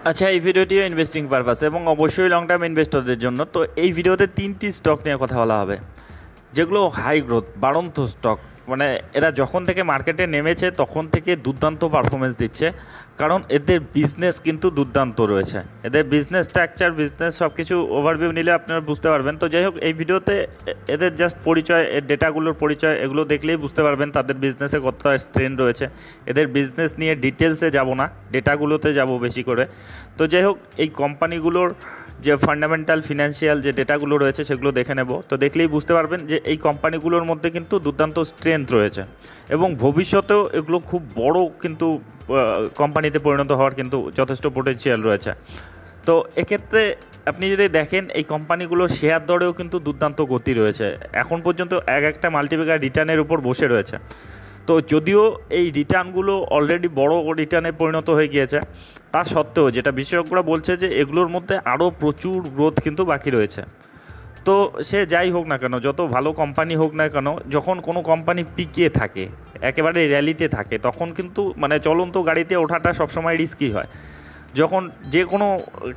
আচ্ছা, এই ভিডিওটিও investing purpose এবং অবশ্যই লং টার্ম ইনভেস্টরদের জন্য। তো এই ভিডিওতে 3টি স্টক নিয়ে কথা বলা হবে, যেগুলো হাই গ্রোথ বাড়ন্ত স্টক। মানে এরা যখন থেকে মার্কেটে নেমেছে তখন থেকে দুর্দান্ত পারফরমেন্স দিচ্ছে, কারণ এদের বিজনেস কিন্তু দুর্দান্ত রয়েছে। এদের বিজনেস স্ট্রাকচার, বিজনেস সব কিছু ওভারভিউ নিলে আপনারা বুঝতে পারবেন। তো যাই হোক, এই ভিডিওতে এদের জাস্ট পরিচয়, এর ডেটাগুলোর পরিচয়, এগুলো দেখলেই বুঝতে পারবেন তাদের বিজনেসে কতটা স্ট্রেন রয়েছে। এদের বিজনেস নিয়ে ডিটেলসে যাব না, ডেটাগুলোতে যাব বেশি করে। তো যাই হোক, এই কোম্পানিগুলোর যে ফান্ডামেন্টাল ফিনান্সিয়াল যে ডেটাগুলো রয়েছে সেগুলো দেখে নেব। তো দেখলেই বুঝতে পারবেন যে এই কোম্পানিগুলোর মধ্যে কিন্তু দুর্দান্ত স্ট্রেংথ রয়েছে এবং ভবিষ্যতেও এগুলো খুব বড় কিন্তু কোম্পানিতে পরিণত হওয়ার কিন্তু যথেষ্ট পোটেনশিয়াল রয়েছে। তো এক্ষেত্রে আপনি যদি দেখেন, এই কোম্পানিগুলোর শেয়ার দরেও কিন্তু দুর্দান্ত গতি রয়েছে। এখন পর্যন্ত একটা মাল্টিপ্লিকার রিটার্নের উপর বসে রয়েছে। তো যদিও এই রিটার্নগুলো অলরেডি বড় রিটার্নে পরিণত হয়ে গিয়েছে, তা সত্ত্বেও যেটা বিশেষজ্ঞরা বলছে যে এগুলোর মধ্যে আরও প্রচুর গ্রোথ কিন্তু বাকি রয়েছে। তো সে যাই হোক না কেন, যত ভালো কোম্পানি হোক না কেন, যখন কোনো কোম্পানি পিকে থাকে, একেবারে র্যালিতে থাকে, তখন কিন্তু মানে চলন্ত গাড়িতে ওঠাটা সবসময় রিস্কি হয়। যখন যে কোনো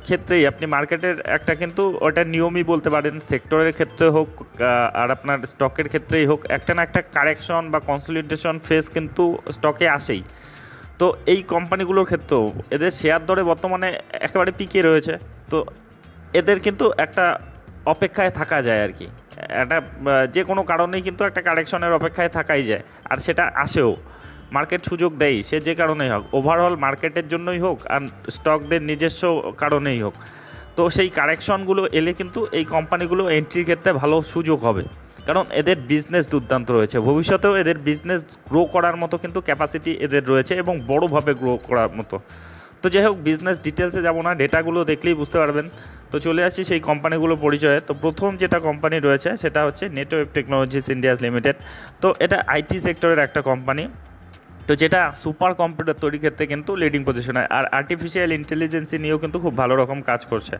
ক্ষেত্রেই আপনি মার্কেটের একটা কিন্তু ওটা নিয়মই বলতে পারেন, সেক্টরের ক্ষেত্রে হোক আর আপনার স্টকের ক্ষেত্রেই হোক, একটা না একটা কারেকশন বা কনসলিডেশন ফেজ কিন্তু স্টকে আসেই। তো এই কোম্পানিগুলোর ক্ষেত্রেও এদের শেয়ার দরে বর্তমানে একেবারে পিকে রয়েছে। তো এদের কিন্তু একটা অপেক্ষায় থাকা যায় আর কি, একটা যে কোনো কারণেই কিন্তু একটা কারেকশনের অপেক্ষায় থাকাই যায়, আর সেটা আসেও। মার্কেট সুযোগ দেয়, সে যে কারণেই হোক, ওভারঅল মার্কেটের জন্যই হোক আর স্টকদের নিজস্ব কারণেই হোক। তো সেই কারেকশনগুলো এলে কিন্তু এই কোম্পানিগুলো এন্ট্রির ক্ষেত্রে ভালো সুযোগ হবে, কারণ এদের বিজনেস দুর্দান্ত রয়েছে। ভবিষ্যতেও এদের বিজনেস গ্রো করার মতো কিন্তু ক্যাপাসিটি এদের রয়েছে এবং বড়োভাবে গ্রো করার মতো। তো যাই হোক, বিজনেস ডিটেলসে যাব না, ডেটাগুলো দেখলেই বুঝতে পারবেন। তো চলে আসি সেই কোম্পানিগুলো পরিচয়ে। তো প্রথম যেটা কোম্পানি রয়েছে সেটা হচ্ছে নেটওয়েভ টেকনোলজিস ইন্ডিয়া লিমিটেড। তো এটা আইটি সেক্টরের একটা কোম্পানি, তো যেটা সুপার কম্পিউটার তৈরির ক্ষেত্রে কিন্তু লিডিং পজিশনে, আর আর্টিফিশিয়াল ইন্টেলিজেন্সি নিয়েও কিন্তু খুব ভালো রকম কাজ করছে।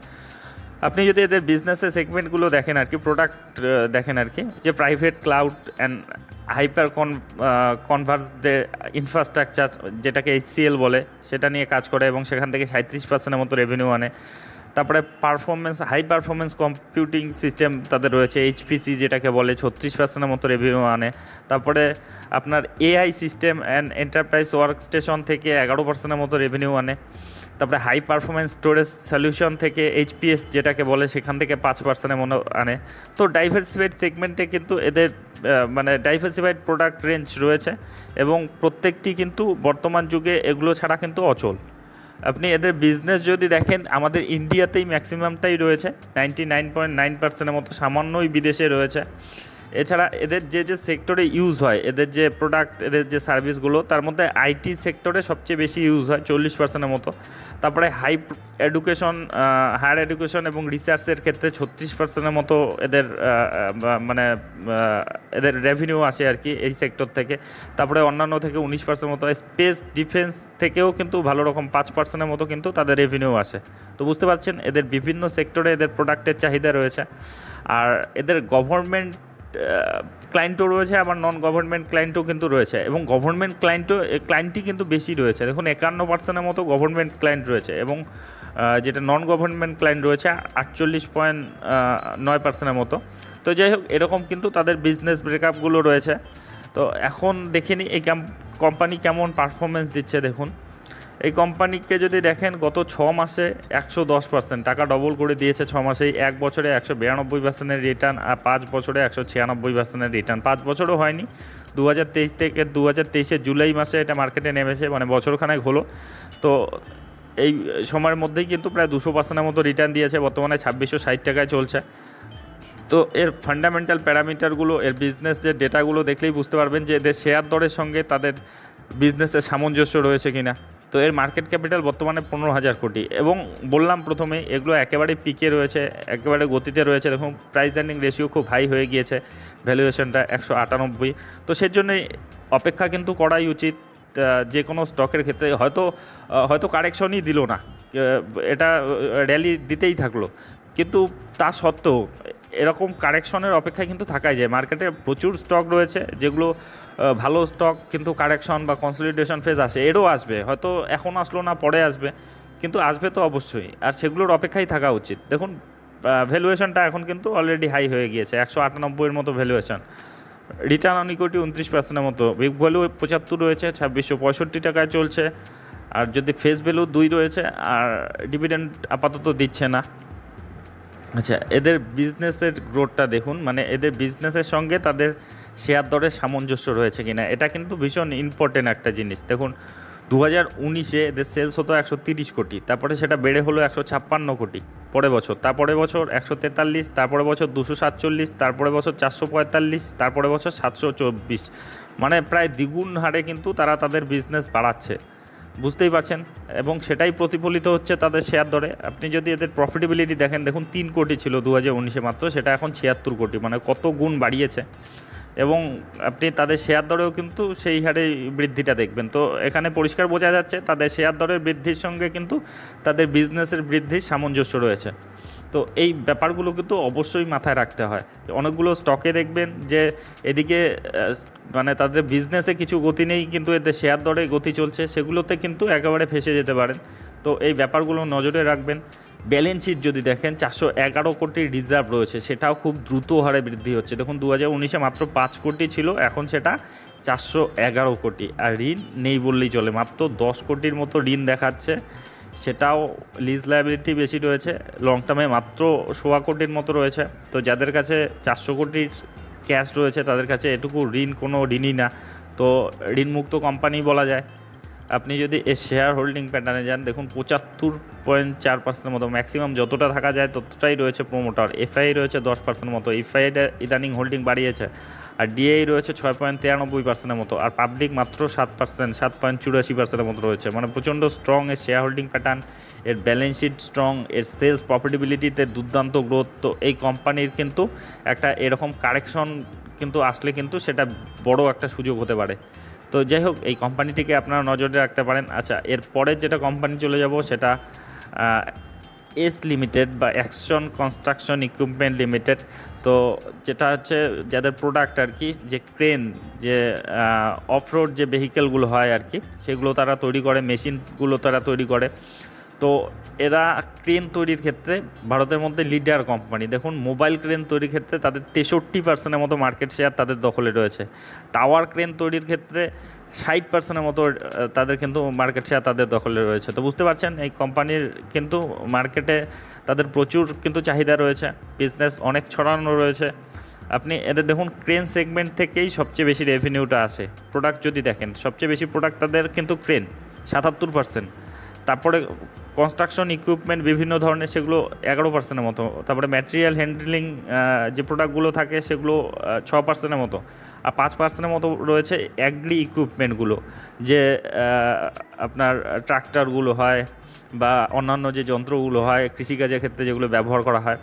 আপনি যদি এদের বিজনেসের সেগমেন্টগুলো দেখেন আর কি, প্রোডাক্ট দেখেন আর কি, যে private cloud and hyper converse the infrastructure, যেটাকে HCL বলে, সেটা নিয়ে কাজ করে এবং সেখান থেকে 37% মতো রেভিনিউ আনে। তারপরে হাই পারফরমেন্স কম্পিউটিং সিস্টেম তাদের রয়েছে, HPC যেটাকে বলে, 36% মতো রেভিনিউ আনে। তারপরে আপনার AI system and enterprise work station থেকে 11% মতো রেভিনিউ আনে। তারপরে হাই পারফরমেন্স স্টোরেজ সলিউশন থেকে HPS যেটাকে বলে, সেখান থেকে 5% মতো আনে। তো ডাইভার্সিফাইড সেগমেন্টে কিন্তু এদের মানে ডাইভার্সিফাইড প্রোডাক্ট রেঞ্জ রয়েছে এবং প্রত্যেকটি কিন্তু বর্তমান যুগে এগুলো ছাড়া কিন্তু অচল। আপনি এদের বিজনেস যদি দেখেন, আমাদের ইন্ডিয়াতেই ম্যাক্সিমামটাই রয়েছে, 99.9%-এর মতো, সামান্যই বিদেশে রয়েছে। এছাড়া এদের যে যে সেক্টরে ইউজ হয়, এদের যে প্রোডাক্ট, এদের যে সার্ভিসগুলো, তার মধ্যে আইটি সেক্টরে সবচেয়ে বেশি ইউজ হয়, 40%-এর মতো। তারপরে হায়ার এডুকেশন এবং রিসার্চের ক্ষেত্রে 36%-এর মতো এদের মানে এদের রেভিনিউ আসে আর কি এই সেক্টর থেকে। তারপরে অন্যান্য থেকে 19% মতো, স্পেস ডিফেন্স থেকেও কিন্তু ভালো রকম 5%-এর মতো কিন্তু তাদের রেভিনিউ আসে। তো বুঝতে পারছেন এদের বিভিন্ন সেক্টরে এদের প্রোডাক্টের চাহিদা রয়েছে। আর এদের গভর্নমেন্ট ক্লায়েন্টও রয়েছে, আবার নন গভর্নমেন্ট ক্লায়েন্টও কিন্তু রয়েছে, এবং গভর্নমেন্ট ক্লায়েন্টই কিন্তু বেশি রয়েছে। দেখুন, 51%-এর মতো গভর্নমেন্ট ক্লায়েন্ট রয়েছে এবং যেটা নন গভর্নমেন্ট ক্লায়েন্ট রয়েছে 48.9%-এর মতো। তো যাই হোক, এরকম কিন্তু তাদের বিজনেস ব্রেকআপগুলো রয়েছে। তো এখন দেখে নিই এই কোম্পানি কেমন পারফরমেন্স দিচ্ছে। দেখুন, এই কোম্পানিকে যদি দেখেন, গত 6 মাসে 110% টাকা ডবল করে দিয়েছে। 6 মাসেই, 1 বছরে 192%-এর রিটার্ন, আর 5 বছরে 196%-এর রিটার্ন। 5 বছরও হয়নি, 2023 থেকে 2023-এর জুলাই মাসে এটা মার্কেটে নেমেছে, মানে বছরখানেক হলো। তো এই সময়ের মধ্যেই কিন্তু প্রায় 200%-এর মতো রিটার্ন দিয়েছে। বর্তমানে 2660 টাকায় চলছে। তো এর ফান্ডামেন্টাল প্যারামিটারগুলো, এর বিজনেস যে ডেটাগুলো দেখলেই বুঝতে পারবেন যে এদের শেয়ার দরের সঙ্গে তাদের বিজনেসের সামঞ্জস্য রয়েছে কিনা। তো এর মার্কেট ক্যাপিটাল বর্তমানে 15,000 কোটি, এবং বললাম প্রথমে এগুলো একেবারে পিকে রয়েছে, একেবারে গতিতে রয়েছে। দেখুন, প্রাইস আর্নিং রেশিও খুব হাই হয়ে গিয়েছে, ভ্যালুয়েশনটা 198। তো সেজন্যই অপেক্ষা কিন্তু করাই উচিত যে কোনো স্টকের ক্ষেত্রে। হয়তো কারেকশনই দিল না, এটা র্যালি দিতেই থাকলো, কিন্তু তা সত্ত্বেও এরকম কারেকশনের অপেক্ষায় কিন্তু থাকাই যায়। মার্কেটে প্রচুর স্টক রয়েছে যেগুলো ভালো স্টক, কিন্তু কারেকশন বা কনসলিডেশন ফেজ আসে, এরও আসবে, হয়তো এখন আসলো না, পরে আসবে, কিন্তু আসবে তো অবশ্যই, আর সেগুলোর অপেক্ষায় থাকা উচিত। দেখুন ভ্যালুয়েশনটা এখন কিন্তু অলরেডি হাই হয়ে গিয়েছে, 198-এর মতো ভ্যালুয়েশন। রিটার্ন অন ইকুইটি 29%-এর মতো, বুক ভ্যালু 75 রয়েছে, 2665 টাকায় চলছে। আর যদি ফেস ভ্যালু 2 রয়েছে, আর ডিভিডেন্ড আপাতত দিচ্ছে না। আচ্ছা, এদের বিজনেসের গ্রোথটা দেখুন, মানে এদের বিজনেসের সঙ্গে তাদের শেয়ার দরের সামঞ্জস্য রয়েছে কিনা, এটা কিন্তু ভীষণ ইম্পর্টেন্ট একটা জিনিস। দেখুন 2019-এ এদের সেলস হতো 130 কোটি, তারপরে সেটা বেড়ে হলো 156 কোটি পরের বছর, তারপরে বছর 143, তারপরে বছর 247, তারপরে বছর 445, তারপরে বছর 724, মানে প্রায় দ্বিগুণ হারে কিন্তু তারা তাদের বিজনেস বাড়াচ্ছে, বুঝতেই পারছেন। এবং সেটাই প্রতিফলিত হচ্ছে তাদের শেয়ার দরে। আপনি যদি এদের প্রফিটেবিলিটি দেখেন, দেখুন 3 কোটি ছিল 2019-এ মাত্র, সেটা এখন 76 কোটি, মানে কত গুণ বাড়িয়েছে। এবং আপনি তাদের শেয়ার দরেও কিন্তু সেই হারে বৃদ্ধিটা দেখবেন। তো এখানে পরিষ্কার বোঝা যাচ্ছে তাদের শেয়ার দরের বৃদ্ধির সঙ্গে কিন্তু তাদের বিজনেসের বৃদ্ধির সামঞ্জস্য রয়েছে। তো এই ব্যাপারগুলো কিন্তু অবশ্যই মাথায় রাখতে হয়। অনেকগুলো স্টকে দেখবেন যে এদিকে মানে তাদের বিজনেসে কিছু গতি নেই, কিন্তু এদের শেয়ার দরে গতি চলছে, সেগুলোতে কিন্তু একেবারে ফেসে যেতে পারেন। তো এই ব্যাপারগুলো নজরে রাখবেন। ব্যালেন্স শিট যদি দেখেন, 411 কোটির রিজার্ভ রয়েছে, সেটাও খুব দ্রুত হারে বৃদ্ধি হচ্ছে। দেখুন 2019-এ মাত্র 5 কোটি ছিল, এখন সেটা 411 কোটি। আর ঋণ নেই বললেই চলে, মাত্র 10 কোটির মতো ঋণ দেখাচ্ছে, সেটাও লিজ লায়াবিলিটি বেশি রয়েছে। লং টার্মে মাত্র 1.25 কোটির মতো রয়েছে। তো যাদের কাছে 400 কোটির ক্যাশ রয়েছে, তাদের কাছে এটুকু ঋণ কোনো ঋণই না, তো ঋণমুক্ত কোম্পানি বলা যায়। আপনি যদি এই শেয়ার হোল্ডিং প্যাটার্নে যান, দেখুন 75.4% মতো, ম্যাক্সিমাম যতটা থাকা যায় ততটাই রয়েছে প্রোমোটার। এফআই রয়েছে 10% মতো, এফআইটা ইদানিং হোল্ডিং বাড়িয়েছে। আর ডিআই রয়েছে 6.93% মতো, আর পাবলিক মাত্র 7%, 7.84% মতো রয়েছে। মানে প্রচণ্ড স্ট্রং এর শেয়ার হোল্ডিং প্যাটার্ন, এর ব্যালেন্স শিট স্ট্রং, এর সেলস প্রফিটেবিলিটিতে দুর্দান্ত গ্রোথ। তো এই কোম্পানির কিন্তু একটা এরকম কারেকশন কিন্তু আসলে কিন্তু সেটা বড় একটা সুযোগ হতে পারে। তো যাই হোক, এই কোম্পানিটিকে আপনারা নজরে রাখতে পারেন। আচ্ছা, এরপরে যেটা কোম্পানি চলে যাব সেটা এস লিমিটেড বা অ্যাকশন কনস্ট্রাকশন ইকুইপমেন্ট লিমিটেড। তো যেটা হচ্ছে যাদের প্রোডাক্ট আর কি, যে ক্রেন, যে অফরোড যে ভেহিকেলগুলো হয় আর কি, সেগুলো তারা তৈরি করে, মেশিনগুলো তারা তৈরি করে। তো এরা ক্রেন তৈরির ক্ষেত্রে ভারতের মধ্যে লিডার কোম্পানি। দেখুন মোবাইল ক্রেন তৈরির ক্ষেত্রে তাদের 63%-এর মতো মার্কেট শেয়ার তাদের দখলে রয়েছে। টাওয়ার ক্রেন তৈরির ক্ষেত্রে 60%-এর মতো তাদের কিন্তু মার্কেট শেয়ার তাদের দখলে রয়েছে। তো বুঝতে পারছেন এই কোম্পানির কিন্তু মার্কেটে তাদের প্রচুর কিন্তু চাহিদা রয়েছে, বিজনেস অনেক ছড়ানো রয়েছে। আপনি এদের দেখুন ক্রেন সেগমেন্ট থেকেই সবচেয়ে বেশি রেভিনিউটা আসে। প্রোডাক্ট যদি দেখেন, সবচেয়ে বেশি প্রোডাক্ট তাদের কিন্তু ক্রেন, 77%। তারপরে কনস্ট্রাকশন ইকুইপমেন্ট বিভিন্ন ধরনের, সেগুলো 11%-এর মতো। তারপরে ম্যাটেরিয়াল হ্যান্ডলিং যে প্রোডাক্টগুলো থাকে সেগুলো 6%-এর মতো। আর 5%-এর মতো রয়েছে অ্যাগ্রি ইকুইপমেন্টগুলো, যে আপনার ট্রাক্টরগুলো হয় বা অন্যান্য যে যন্ত্রগুলো হয় কৃষিকাজের ক্ষেত্রে যেগুলো ব্যবহার করা হয়।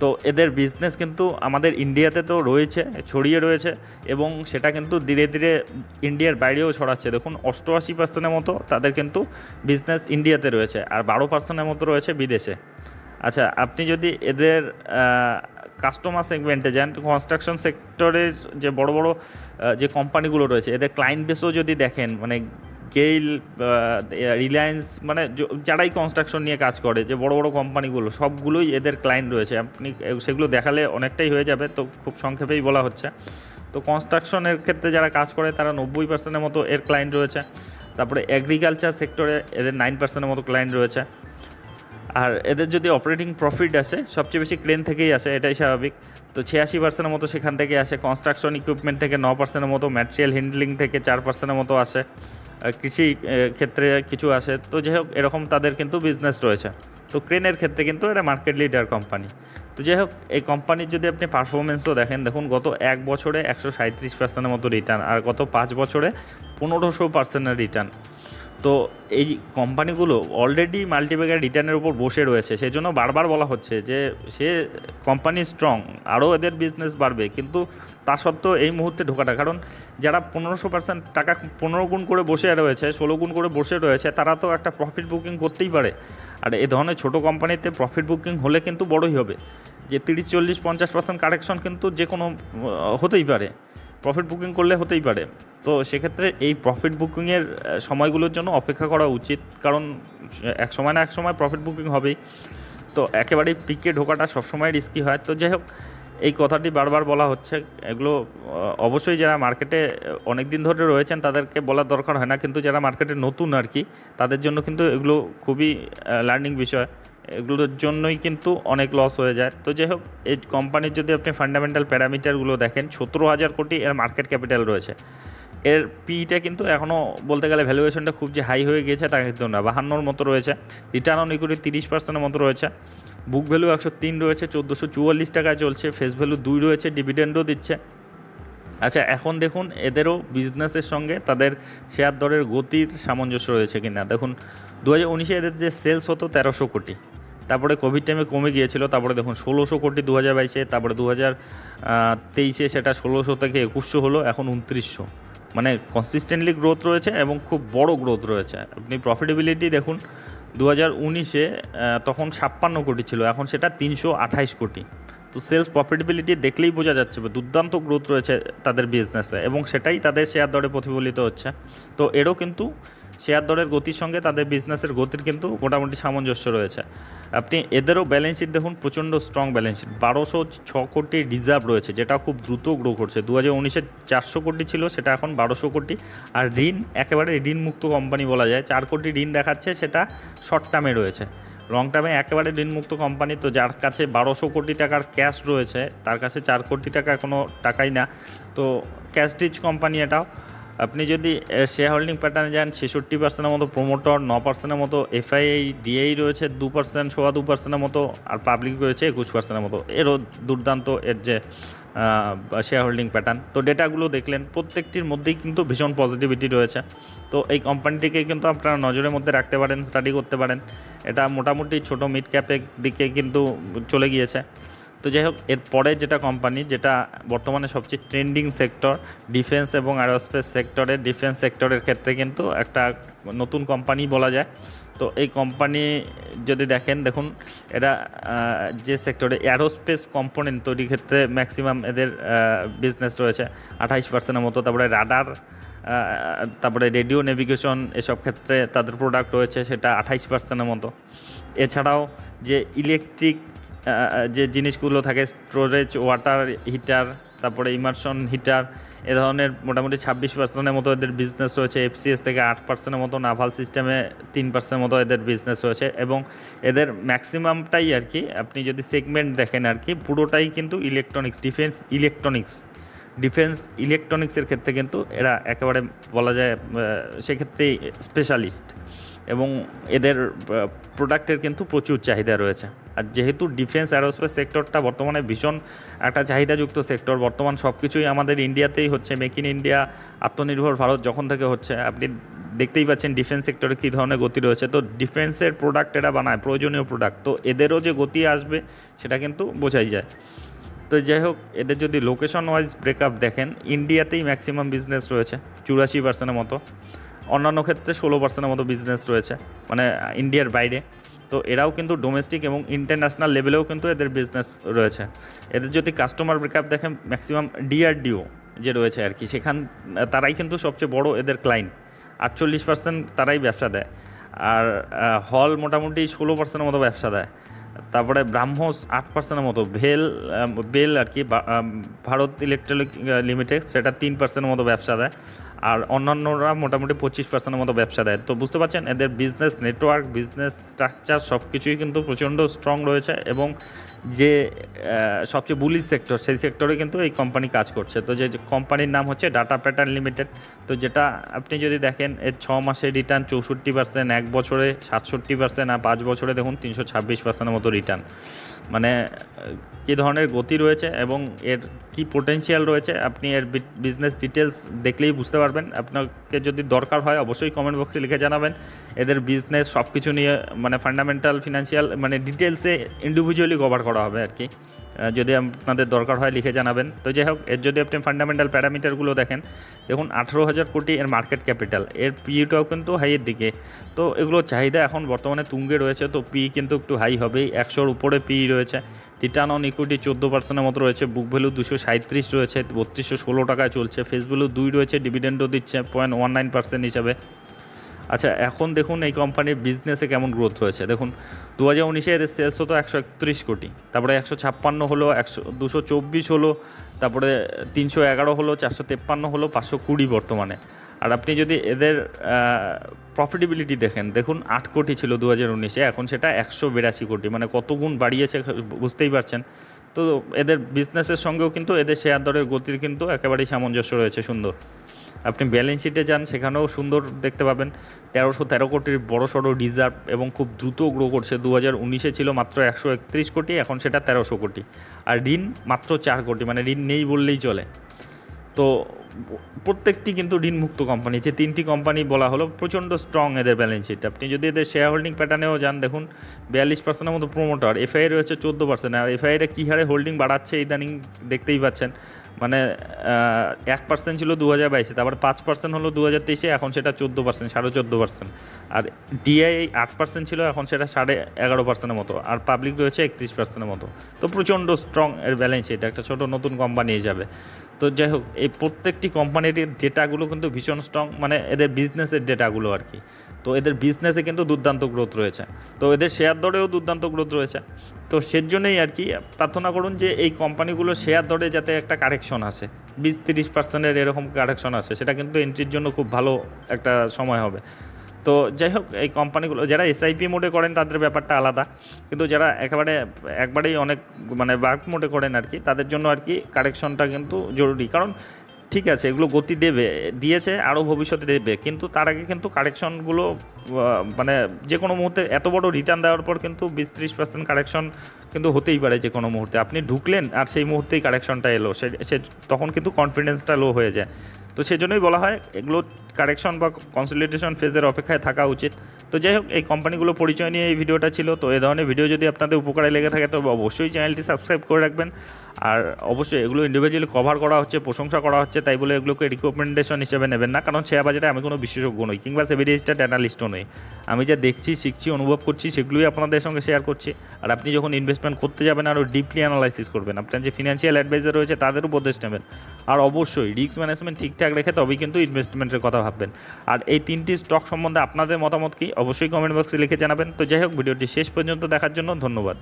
তো এদের বিজনেস কিন্তু আমাদের ইন্ডিয়াতে তো রয়েছে, ছড়িয়ে রয়েছে, এবং সেটা কিন্তু ধীরে ধীরে ইন্ডিয়ার বাইরেও ছড়াচ্ছে। দেখুন 88%-এর মতো তাদের কিন্তু বিজনেস ইন্ডিয়াতে রয়েছে, আর 12%-এর মতো রয়েছে বিদেশে। আচ্ছা, আপনি যদি এদের কাস্টমার সেগমেন্টে যান, কনস্ট্রাকশন সেক্টরের যে বড় বড় যে কোম্পানিগুলো রয়েছে, এদের ক্লায়েন্ট বেসও যদি দেখেন, মানে গেইল, রিলায়েন্স, মানে যারাই কনস্ট্রাকশন নিয়ে কাজ করে, যে বড় বড় কোম্পানিগুলো সবগুলোই এদের ক্লায়েন্ট রয়েছে। আপনি সেগুলো দেখালে অনেকটাই হয়ে যাবে, তো খুব সংক্ষেপেই বলা হচ্ছে। তো কনস্ট্রাকশনের ক্ষেত্রে যারা কাজ করে তারা 90%-এর মতো এর ক্লায়েন্ট রয়েছে। তারপরে এগ্রিকালচার সেক্টরে এদের 9%-এর মতো ক্লায়েন্ট রয়েছে। আর এদের যদি অপারেটিং প্রফিট আসে, সবচেয়ে বেশি ক্রেন থেকেই আসে, এটাই স্বাভাবিক। তো 86%-এর মতো সেখান থেকে আসে, কনস্ট্রাকশন ইকুইপমেন্ট থেকে 9%-এর মতো, ম্যাটেরিয়াল হ্যান্ডলিং থেকে 4%-এর মতো আসে, কৃষি ক্ষেত্রে কিছু আসে। তো যাই হোক, এরকম তাদের কিন্তু বিজনেস রয়েছে। তো ক্রেনের ক্ষেত্রে কিন্তু এটা মার্কেট লিডার কোম্পানি। তো যাই হোক, এই কোম্পানির যদি আপনি পারফরমেন্সও দেখেন, দেখুন গত 1 বছরে 137%-এর মতো রিটার্ন, আর গত 5 বছরে 1500%-এর রিটার্ন। তো এই কোম্পানিগুলো অলরেডি মাল্টিব্যাগের রিটার্নের উপর বসে রয়েছে, সেই জন্য বারবার বলা হচ্ছে যে সে কোম্পানি স্ট্রং, আরও এদের বিজনেস বাড়বে। কিন্তু তা সত্ত্বেও এই মুহূর্তে ঢোকাটা, কারণ যারা 1500% টাকা 15 গুণ করে বসে রয়েছে, 16 গুণ করে বসে রয়েছে, তারা তো একটা প্রফিট বুকিং করতেই পারে। আর এই ধরনের ছোটো কোম্পানিতে প্রফিট বুকিং হলে কিন্তু বড়ই হবে, যে 30, 40, 50% কারেকশন কিন্তু যে কোনো হতেই পারে। প্রফিট বুকিং করলে হতেই পারে। তো সেক্ষেত্রে এই প্রফিট বুকিংয়ের সময়গুলোর জন্য অপেক্ষা করা উচিত, কারণ এক সময় না এক সময় প্রফিট বুকিং হবেই। তো একেবারেই পিকে ঢোকাটা সবসময় রিস্কি হয়। তো যাই হোক, এই কথাটি বারবার বলা হচ্ছে। এগুলো অবশ্যই যারা মার্কেটে অনেক দিন ধরে রয়েছেন তাদেরকে বলার দরকার হয় না, কিন্তু যারা মার্কেটে নতুন আর কি, তাদের জন্য কিন্তু এগুলো খুবই লার্নিং বিষয়। এগুলোর জন্যই কিন্তু অনেক লস হয়ে যায়। তো যাই হোক, এই কোম্পানির যদি আপনি ফান্ডামেন্টাল প্যারামিটারগুলো দেখেন, 17,000 কোটি এর মার্কেট ক্যাপিটাল রয়েছে। এর পিটা কিন্তু এখনও বলতে গেলে ভ্যালুয়েশনটা খুব যে হাই হয়ে গিয়েছে তা কিন্তু না, 52 মতো রয়েছে। রিটার্ন অন ইকুইটি 30% মতো রয়েছে। বুক ভ্যালু 103 রয়েছে, 1444 টাকায় চলছে। ফেস ভ্যালু 2 রয়েছে, ডিভিডেন্ডও দিচ্ছে। আচ্ছা, এখন দেখুন এদেরও বিজনেসের সঙ্গে তাদের শেয়ার দরের গতির সামঞ্জস্য রয়েছে কিনা। দেখুন 2019-এ এদের যে সেলস হতো 1300 কোটি, তারপরে কোভিড টাইমে কমে গিয়েছিল, তারপরে দেখুন 1600 কোটি 2022-এ, তারপরে 2023-এ সেটা 1600 থেকে 2100 হলো, এখন 2900। মানে কনসিস্টেন্টলি গ্রোথ রয়েছে এবং খুব বড় গ্রোথ রয়েছে। আপনি প্রফিটেবিলিটি দেখুন, 2019-এ তখন 56 কোটি ছিল, এখন সেটা 328 কোটি। তো সেলস প্রফিটেবিলিটি দেখলেই বোঝা যাচ্ছে দুর্দান্ত গ্রোথ রয়েছে তাদের বিজনেসে, এবং সেটাই তাদের শেয়ার দরে প্রতিফলিত হচ্ছে। তো এরও কিন্তু শেয়ার দরের গতির সঙ্গে তাদের বিজনেসের গতির কিন্তু মোটামুটি সামঞ্জস্য রয়েছে। আপনি এদেরও ব্যালেন্স শিট দেখুন, প্রচণ্ড স্ট্রং ব্যালেন্স শিট। 1206 কোটি রিজার্ভ রয়েছে, যেটা খুব দ্রুত গ্রো করছে। 2019-এ 400 কোটি ছিল, সেটা এখন 1200 কোটি। আর ঋণ একেবারে ঋণমুক্ত কোম্পানি বলা যায়, 4 কোটি ঋণ দেখাচ্ছে, সেটা শর্ট টার্মে রয়েছে। লং টার্মে একেবারে ঋণমুক্ত কোম্পানি। তো যার কাছে 1200 কোটি টাকার ক্যাশ রয়েছে, তার কাছে 4 কোটি টাকা কোনো টাকাই না। তো ক্যাশ রিচ কোম্পানি এটাও। আপনি যদি শেয়ার হোল্ডিং প্যাটার্নে যান, 66%-এর মতো প্রোমোটর, 9%-এর মতো এফআইআই, ডিআই রয়েছে 2%, 2.5%-এর মতো, আর পাবলিক রয়েছে 21%-এর মতো। এরও দুর্দান্ত এর যে শেয়ার হোল্ডিং প্যাটার্ন। তো ডেটাগুলো দেখলেন, প্রত্যেকটির মধ্যেই কিন্তু ভীষণ পজিটিভিটি রয়েছে। তো এই কোম্পানিটিকে কিন্তু আপনারা নজরের মধ্যে রাখতে পারেন, স্টাডি করতে পারেন। এটা মোটামুটি ছোটো মিড ক্যাপের দিকে কিন্তু চলে গিয়েছে। তো যাই হোক, এরপরে যেটা কোম্পানি, যেটা বর্তমানে সবচেয়ে ট্রেন্ডিং সেক্টর, ডিফেন্স এবং অ্যারোস্পেস সেক্টরের, ডিফেন্স সেক্টরের ক্ষেত্রে কিন্তু একটা নতুন কোম্পানি বলা যায়। তো এই কোম্পানি যদি দেখুন এরা যে সেক্টরে অ্যারোস্পেস কম্পোনেন্ট তৈরির ক্ষেত্রে ম্যাক্সিমাম এদের বিজনেস রয়েছে, 28%-এর মতো। তারপরে রাডার, তারপরে রেডিও নেভিগেশন, এসব ক্ষেত্রে তাদের প্রোডাক্ট রয়েছে, সেটা 28%-এর মতো। এছাড়াও যে ইলেকট্রিক যে জিনিসগুলো থাকে, স্টোরেজ ওয়াটার হিটার, তারপরে ইমার্শন হিটার, এ ধরনের মোটামুটি 26%-এর মতো এদের বিজনেস রয়েছে। এফসিএস থেকে 8%-এর মতো, নাভাল সিস্টেমে 3%-এর মতো এদের বিজনেস রয়েছে। এবং এদের ম্যাক্সিমামটাই আর কি, আপনি যদি সেগমেন্ট দেখেন আর কি, পুরোটাই কিন্তু ইলেকট্রনিক্স, ডিফেন্স ইলেকট্রনিক্সের ক্ষেত্রে কিন্তু এরা একেবারে বলা যায় সেক্ষেত্রেই স্পেশালিস্ট, এবং এদের প্রোডাক্টের কিন্তু প্রচুর চাহিদা রয়েছে। আর যেহেতু ডিফেন্স অ্যারোস্পেস সেক্টরটা বর্তমানে ভীষণ একটা চাহিদাযুক্ত সেক্টর, বর্তমান সব কিছুই আমাদের ইন্ডিয়াতেই হচ্ছে। মেক ইন ইন্ডিয়া, আত্মনির্ভর ভারত যখন থেকে হচ্ছে, আপনি দেখতেই পাচ্ছেন ডিফেন্স সেক্টরে কী ধরনের গতি রয়েছে। তো ডিফেন্সের প্রোডাক্ট এরা বানায়, প্রয়োজনীয় প্রোডাক্ট। তো এদেরও যে গতি আসবে সেটা কিন্তু বোঝাই যায়। তো যাই হোক, এদের যদি লোকেশন ওয়াইজ ব্রেকআপ দেখেন, ইন্ডিয়াতেই ম্যাক্সিমাম বিজনেস রয়েছে 84%-এর মতো, অন্যান্য ক্ষেত্রে 16%-এর মতো বিজনেস রয়েছে, মানে ইন্ডিয়ার বাইরে। তো এরাও কিন্তু ডোমেস্টিক এবং ইন্টারন্যাশনাল লেভেলেও কিন্তু এদের বিজনেস রয়েছে। এদের যদি কাস্টমার ব্রেকআপ দেখেন, ম্যাক্সিমাম ডিআরডিও যে রয়েছে আর কি, তারাই কিন্তু সবচেয়ে বড় এদের ক্লায়েন্ট, 48% তারাই ব্যবসা দেয়। আর হল মোটামুটি 16%-এর মতো ব্যবসা দেয়। তারপরে ব্রাহ্মস 8%-এর মতো, বেল আর কি, ভারত ইলেকট্রনিক লিমিটেড, সেটা 3%-এর মতো ব্যবসা দেয়। আর অন্যান্যরা মোটামুটি 25%-এর মতো ব্যবসা দেয়। তো বুঝতে পারছেন এদের বিজনেস নেটওয়ার্ক, বিজনেস স্ট্রাকচার সব কিছুই কিন্তু প্রচণ্ড স্ট্রং রয়েছে, এবং যে সবচেয়ে বুলিশ সেক্টর, সেই সেক্টরে কিন্তু এই কোম্পানি কাজ করছে। তো যে কোম্পানির নাম হচ্ছে ডাটা প্যাটার্ন লিমিটেড। তো যেটা আপনি যদি দেখেন, এর 6 মাসে রিটার্ন 64%, 1 বছরে 67%, আর 5 বছরে দেখুন 326%-এর মতো রিটার্ন। মানে কী ধরনের গতি রয়েছে এবং এর কি পোটেনশিয়াল রয়েছে, আপনি এর বিজনেস ডিটেলস দেখলেই বুঝতে পারবেন। আপনাকে যদি দরকার হয় অবশ্যই কমেন্ট বক্সে লিখে জানাবেন। এদের বিজনেস সব কিছু নিয়ে, মানে ফান্ডামেন্টাল, ফিনান্সিয়াল, মানে ডিটেলসে ইন্ডিভিজুয়ালি কভার করা হবে আর কি। যদি আপনাদের দরকার হয় লিখে জানাবেন। তো যাই হোক, এর যদি আপনি ফান্ডামেন্টাল প্যারামিটারগুলো দেখুন 18,000 কোটি এর মার্কেট ক্যাপিটাল, এর পিইটাও কিন্তু হাইয়ের দিকে। তো এগুলো চাহিদা এখন বর্তমানে তুঙ্গে রয়েছে, তো পি কিন্তু একটু হাই হবেই, 100-র উপরে পি রয়েছে। রিটার্ন অন ইকুইটি 14% মতো রয়েছে, বুক ভ্যালু 237 রয়েছে, 3216 টাকায় চলছে, ফেস ভ্যালু 2 রয়েছে, ডিভিডেন্ডও দিচ্ছে 0.19% হিসাবে। আচ্ছা, এখন দেখুন এই কোম্পানির বিজনেসে কেমন গ্রোথ রয়েছে। দেখুন 2019-এ এদের সেলস হতো 131 কোটি, তারপরে 156 হলো, 224 হলো, তারপরে 311 হলো, 453 হলো, 520 বর্তমানে। আর আপনি যদি এদের প্রফিটেবিলিটি দেখুন 8 কোটি ছিল 2019-এ, এখন সেটা 182 কোটি, মানে কত গুণ বাড়িয়েছে বুঝতেই পারছেন। তো এদের বিজনেসের সঙ্গেও কিন্তু এদের শেয়ার দরের গতির কিন্তু একেবারেই সামঞ্জস্য রয়েছে, সুন্দর। আপনি ব্যালেন্স শিটে যান, সেখানেও সুন্দর দেখতে পাবেন 1313 কোটির বড়সড় রিজার্ভ এবং খুব দ্রুত গ্রো করছে। 2019-এ ছিল মাত্র 131 কোটি, এখন সেটা 1300 কোটি। আর ঋণ মাত্র 4 কোটি, মানে ঋণ নেই বললেই চলে। তো প্রত্যেকটি কিন্তু ঋণমুক্ত কোম্পানি, যে 3টি কোম্পানি বলা হলো, প্রচণ্ড স্ট্রং এদের ব্যালেন্স শিট। আপনি যদি এদের শেয়ার হোল্ডিং প্যাটার্নেও যান, দেখুন 42%-এর মতো প্রোমোটার, এফআই রয়েছে 14%, আর এফআইরা কী হারে হোল্ডিং বাড়াচ্ছে ইদানিং দেখতেই পাচ্ছেন। মানে 1% ছিল 2022-এ, তারপর 5% হলো 2023-এ, এখন সেটা 14%, 14.5%। আর ডিআই 8% ছিল, এখন সেটা 11.5%-এর মতো। আর পাবলিক রয়েছে 31%-এর মতো। তো প্রচণ্ড স্ট্রং এর ব্যালেন্স শিট, একটা ছোটো নতুন কোম্পানি যাবে। তো যাই হোক, এই প্রত্যেকটি কোম্পানির ডেটাগুলো কিন্তু ভীষণ স্ট্রং, মানে এদের বিজনেসের ডেটাগুলো আর কি। তো এদের বিজনেসে কিন্তু দুর্দান্ত গ্রোথ রয়েছে, তো এদের শেয়ার দরেও দুর্দান্ত গ্রোথ রয়েছে। তো সেজন্যই আর কি প্রার্থনা করুন যে এই কোম্পানিগুলো শেয়ার দরে যাতে একটা কারেকশন আসে, 20-30%-এর এরকম কারেকশন আসে, সেটা কিন্তু এন্ট্রির জন্য খুব ভালো একটা সময় হবে। তো যাই হোক, এই কোম্পানিগুলো যারা এসআইপি মোডে করেন তাদের ব্যাপারটা আলাদা, কিন্তু যারা একবারেই অনেক মানে বার্ক মোডে করেন আর কি, তাদের জন্য আর কি কারেকশনটা কিন্তু জরুরি। কারণ ঠিক আছে, এগুলো গতি দিয়েছে, আরও ভবিষ্যতে দেবে, কিন্তু তার আগে কিন্তু কারেকশনগুলো মানে যে কোনো মুহূর্তে এত বড় রিটার্ন দেওয়ার পর কিন্তু 20-30% কারেকশন কিন্তু হতেই পারে যে কোনো মুহূর্তে। আপনি ঢুকলেন আর সেই মুহূর্তেই কারেকশনটা এলো, সে তখন কিন্তু কনফিডেন্সটা লো হয়ে যায়। তো সেজন্যই বলা হয় এগুলো কারেকশন বা কনসলিডেশন ফেজের অপেক্ষায় থাকা উচিত। তো যাই হোক, এই কোম্পানিগুলো পরিচয় নিয়ে এই ভিডিওটা ছিল। তো এই ধরনের ভিডিও যদি আপনাদের উপকারে লেগে থাকে তবে অবশ্যই চ্যানেলটি সাবস্ক্রাইব করে রাখবেন। আর অবশ্যই এগুলো ইন্ডিভিজুয়ালি কভার করা হচ্ছে, প্রশংসা করা হচ্ছে, তাই বলে এগুলোকে রিকমেন্ডেশন হিসেবে নেবেন না, কারণ শেয়ার বাজারে আমি কোনো বিশেষজ্ঞ নই, কিংবা সেবি রেজিস্টার্ড অ্যানালিস্টও নই। আমি যা দেখছি, শিখছি, অনুভব করছি, সেগুলোই আপনাদের সঙ্গে শেয়ার করছি। আর আপনি যখন ইনভেস্টমেন্ট করতে যাবেন, আরও ডিপলি অ্যানালাইসিস করবেন, আপনার যে ফিনান্সিয়াল অ্যাডভাইজার রয়েছে তাদের উপদেশ নেবেন। আর অবশ্যই রিস্ক ম্যানেজমেন্ট ঠিকঠাক রেখে তবেই কিন্তু ইনভেস্টমেন্টের কথা ভাববেন। আর এই 3টি স্টক সম্বন্ধে আপনাদের মতামত কি, অবশ্যই কমেন্ট বক্সে লিখে জানাবেন। তো যাই হোক, ভিডিওটি শেষ পর্যন্ত দেখার জন্য ধন্যবাদ।